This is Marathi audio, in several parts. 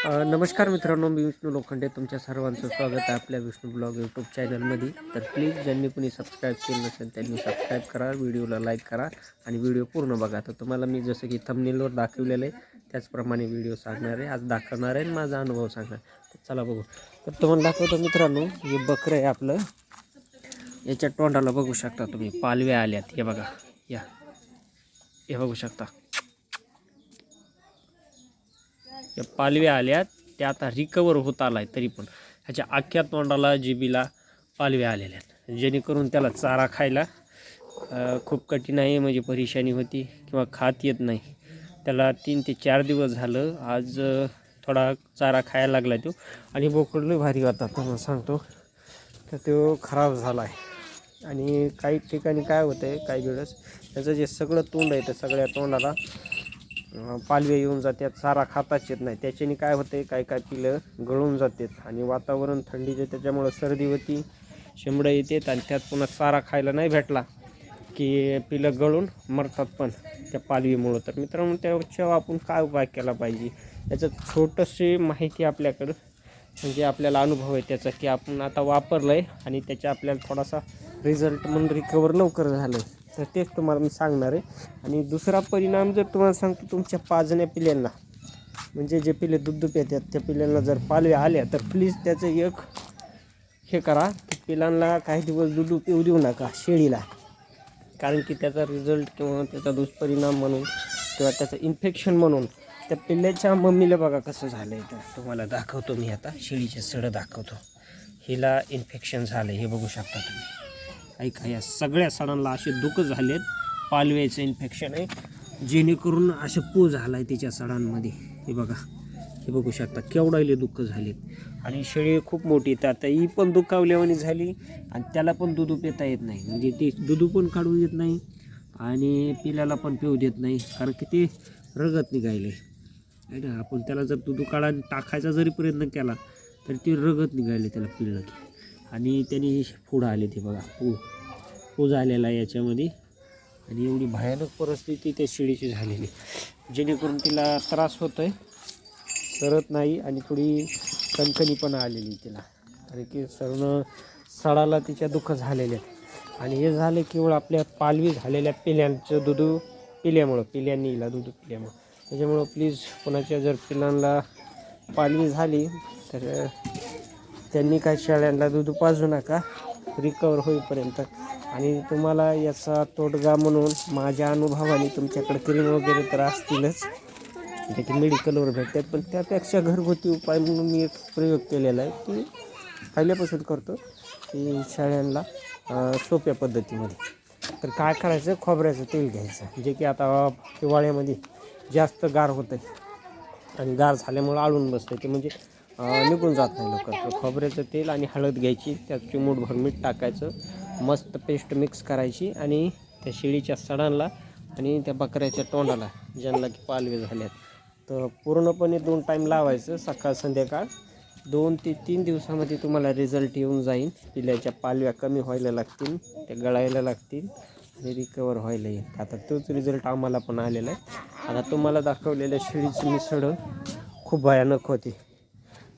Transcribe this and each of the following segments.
नमस्कार मित्रांनो, मी विष्णू लोखंडे. तुमच्या सर्वांचं स्वागत आहे आपल्या विष्णू ब्लॉग यूट्यूब चॅनलमध्ये. तर प्लीज ज्यांनी कोणी सबस्क्राईब केलं नसेल त्यांनी सबस्क्राईब करा, व्हिडिओला लाईक करा आणि व्हिडिओ पूर्ण बघा. तर तुम्हाला मी जसं की थंबनेलवर दाखवलेलं आहे त्याचप्रमाणे व्हिडिओ सांगणार आहे, आज दाखवणार आहे आणि माझा अनुभव सांगणार. तर चला बघू. तर तुम्हाला दाखवतो मित्रांनो, हे बकरं आहे आपलं. याच्या तोंडाला बघू शकता तुम्ही पालव्या आल्यात. हे बघा, हे बघू शकता, या पालव्या आल्यात. त्या आता रिकवर होत आलाय, तरी पण ह्याच्या अख्ख्या तोंडाला जिबीला पालव्या आलेल्या आहेत, जेणेकरून त्याला चारा खायला खूप कठीण आहे. म्हणजे परेशानी होती किंवा खात येत नाही त्याला. 3 ते 4 दिवस झालं. आज थोडा चारा खायला लागला तो, आणि बोकडलं भारी होता तुम्हाला सांगतो. तर तो खराब झाला आहे. आणि काही ठिकाणी काय होतं आहे, काही वेळेस त्याचं जे सगळं तोंड आहे त्या सगळ्या तोंडाला पालवे येऊन जातात, चारा खाताच येत नाही. त्याच्याने काय होते, काय पिलं गळून जातात आणि वातावरण थंडीचे त्याच्यामुळं सर्दी होती, शिंबडं येतात आणि त्यात पुन्हा चारा खायला नाही भेटला की पिलं गळून मरतात पण त्या पालवीमुळं. तर मित्रांनो, त्याच्यावर आपण काय उपाय केला पाहिजे याचं छोटंशी माहिती आपल्याकडं, म्हणजे आपल्याला अनुभव आहे त्याचा की आपण आता वापरलं आहे आणि त्याच्या आपल्याला थोडासा रिझल्ट म्हणून रिकवर लवकर झालं आहे. तर तेच तुम्हाला मी सांगणार आहे. आणि दुसरा परिणाम जर तुम्हाला सांगतो, तुमच्या पाजण्या पिल्यांना, म्हणजे जे पिले दूध पितात त्या पिल्यांना जर पालव्या आल्या तर प्लीज त्याचं एक हे करा की पिलांना काही दिवस दूध पिऊ देऊ नका शेळीला. कारण की त्याचा रिझल्ट किंवा त्याचा दुष्परिणाम म्हणून किंवा त्याचं इन्फेक्शन म्हणून त्या पिल्ल्याच्या मम्मीला बघा कसं झालं आहे. तर तुम्हाला दाखवतो मी आता, शेळीचे सडं दाखवतो. हिला इन्फेक्शन झालं आहे, हे बघू शकता तुम्ही. ऐका, या सगळ्या सडांना असे दुःख झालेत, पालव्याचं इन्फेक्शन आहे, जेणेकरून असे पू झाला आहे तिच्या सडांमध्ये. हे बघा, हे बघू शकता केवढाले दुःख झालेत. आणि शेळी खूप मोठी, तर आता ही पण दुखावल्यावानी झाली आणि त्याला पण दूध पिता येत नाही. म्हणजे ते दूध पण काढून देत नाही आणि पिल्याला पण पिऊ देत नाही, कारण की ते रगत निघायले आहे ना. आपण त्याला जर दूध काढायला टाकायचा जरी प्रयत्न केला तरी ते रगत निघायले त्याला पिळलं की. आणि त्यांनी पुढं आले ते बघा, पू झालेला आहे याच्यामध्ये. आणि एवढी भयानक परिस्थिती त्या शेळीची झालेली, जेणेकरून तिला त्रास होतो आहे, सरत नाही आणि थोडी कणकणी पण आलेली तिला, कारण की सडाला तिच्या दुःख झालेले. आणि हे झाले केवळ आपल्या पालवी झालेल्या पिल्यांचं दूध पिल्यांनी हिला दूध पिल्यामुळं. त्याच्यामुळं प्लीज कोणाच्या जर पिलांना पालवी झाली तर त्यांनी काय शेळ्यांना दूध पाजू नका रिकवर होईपर्यंत. आणि तुम्हाला याचा तोडगा म्हणून माझ्या अनुभवाने, तुमच्याकडे क्रीम वगैरे तर असतीलच, जे की मेडिकलवर भेटतात, पण त्यापेक्षा घरगुती उपाय म्हणून मी एक प्रयोग केलेला आहे की पहिल्यापासून करतो की शेळ्यांना सोप्या पद्धतीमध्ये. तर काय करायचं, खोबऱ्याचं तेल घ्यायचं, जे की आता हिवाळ्यामध्ये जास्त गार होतं आहे आणि गार झाल्यामुळं आळून बसतं ते, म्हणजे निघून जात नाही लवकर. तर खोबऱ्याचं तेल आणि हळद घ्यायची, त्यात चिमूटभर मीठ टाकायचं, मस्त पेस्ट मिक्स करायची आणि त्या शेळीच्या सडांना आणि त्या बकऱ्याच्या तोंडाला, ज्यांना की पालवे झाल्यात, तर पूर्णपणे 2 टाईम लावायचं, सकाळ संध्याकाळ. 2 ते 3 दिवसामध्ये तुम्हाला रिझल्ट येऊन जाईल. पिल्याच्या पालव्या कमी व्हायला लागतील, त्या गळायला लागतील आणि रिकवर व्हायला येईल. आता तोच रिझल्ट आम्हाला पण आलेला आहे. आता तुम्हाला दाखवलेल्या शेळीची मिसळ खूप भयानक होती.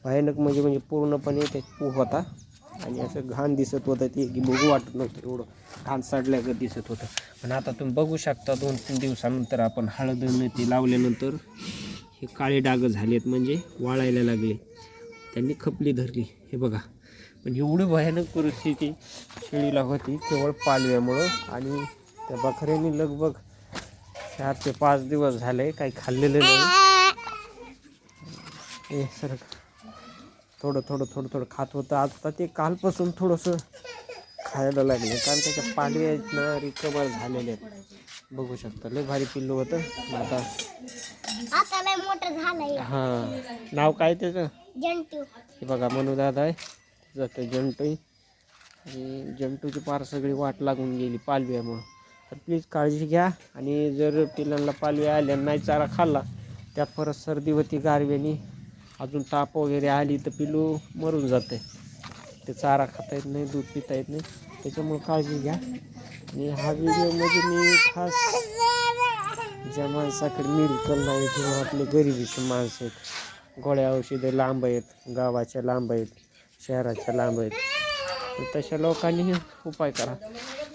भयानक म्हणजे पूर्णपणे ते पू होता आणि असं घाण दिसत होतं, ते की बघू वाटत नव्हतं, एवढं घाण साडल्यागत दिसत होतं. पण आता तुम्ही बघू शकता 2-3 दिवसानंतर आपण हळदीने ते लावल्यानंतर हे काळे डाग झालेत, म्हणजे वाळायला लागले, त्यांनी खपली धरली. हे बघा. पण एवढी भयानक परिस्थिती शेळीला होती केवळ पालव्यामुळं. आणि त्या बकऱ्यांनी लगभग 4 ते 5 दिवस झाले काही खाल्लेलं नाही. हे सर थोडं खात होतं. आता ते कालपासून थोडंसं खायला लागले, कारण त्याच्या पालव्या आहेत ना रिकवर झालेले आहेत. बघू शकता, लय भारी पिल्लू होतं. आता लय मोठं झालंय. हां, नाव काय त्याचं? जंटू. हे बघा, मनूदादा आहे, जातं जंटू. आणि जंटूची पार सगळी वाट लागून गेली पालव्यामुळं. तर प्लीज काळजी घ्या. आणि जर पिलांना पालव्या आल्या नाही चारा खाल्ला, त्यात परत सर्दी होती गारव्यानी, अजून ताप वगैरे आली तर पिलू मरून जाते. ते चारा खाता येत नाही, दूध पिता येत नाही, त्याच्यामुळे काळजी घ्या. आणि हा व्हिडिओमध्ये मी खास ज्या माणसाकडे मेडिकल नाही किंवा आपले गरिबीची माणसं आहेत गोळ्या औषधे लांब आहेत, गावाच्या लांब आहेत, शहराच्या लांब आहेत. तर तशा लोकांनी उपाय करा.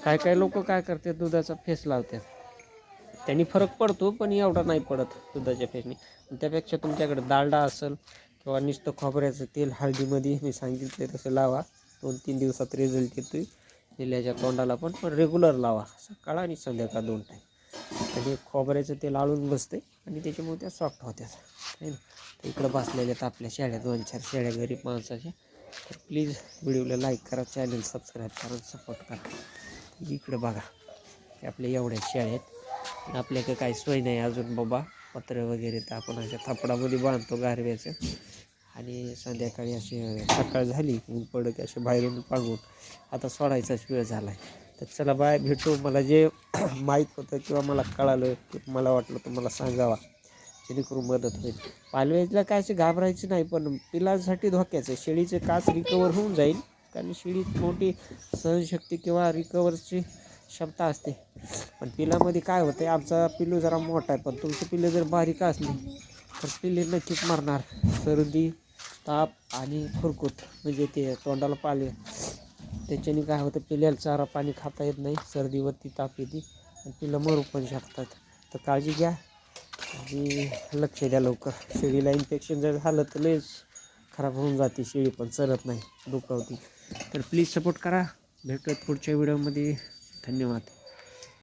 काय लोक काय करतात, दुधाचा फेस लावतात. त्यांनी फरक पडतो, पण एवढा नाही पडत दुधाच्या फेसने. त्यापेक्षा तुमच्याकडे डालडा असेल किंवा नुसतं खोबऱ्याचं तेल हळदीमध्ये मी सांगितले तसं लावा. 2-3 दिवसात रिझल्ट येतो. पिल्याच्या तोंडाला पण रेग्युलर लावा, सकाळ आणि संध्याकाळ 2 टाईम. आणि खोबऱ्याचं तेल आळून बसते आणि त्याच्यामुळे त्या सॉफ्ट होत्यात आहे ना. तर इकडं बसलेल्यात आपल्या शेळ्या, 2-4 शेळ्या गरीब माणसाच्या. तर प्लीज व्हिडिओला लाईक करा, चॅनल सबस्क्राईब करा, सपोर्ट करा. इकडं बघा, हे आपल्या एवढ्या शेळ्या आहेत. आपल्याकडे काही सोय नाही अजून बाबा, पत्र वगैरे तर आपण अशा थपडामध्ये बांधतो गारव्याचं. आणि संध्याकाळी अशी सकाळ झाली ऊन पडत असे बाहेरून पांगून आता सोडायचाच वेळ झाला आहे. तर चला बाय, भेटू. मला जे माहीत होतं किंवा मला कळालं की मला वाटलं तुम्हाला सांगावा, जेणेकरून मदत होईल. पालवेजला काय असे घाबरायचं नाही, पण पिलांसाठी धोक्याचं. शेळीचे काच रिकवर होऊन जाईल, कारण शेळीत मोठी सहनशक्ती किंवा रिकवरची क्षमता असते. पण पिलामध्ये काय होतं, आमचा पिल्लू जरा मोठा आहे, पण तुमचं पिल्लू जर बारीक असली तर पिल्ले नक्कीच मरणार. सर्दी, ताप आणि खुरकूत म्हणजे ते तोंडाला पाले, त्याच्याने काय होतं, पिल्ल्याला चारा पाणी खाता येत नाही, सर्दीवरती ताप येते आणि पिल्लं मरू पण शकतात. तर काळजी घ्या आणि लक्ष द्या लवकर. शेळीला इन्फेक्शन जर झालं तर लयच खराब होऊन जाते शेळी, पण चरत नाही, दुखावती. तर प्लीज सपोर्ट करा. भेटूयात पुढच्या व्हिडिओमध्ये. धन्यवाद.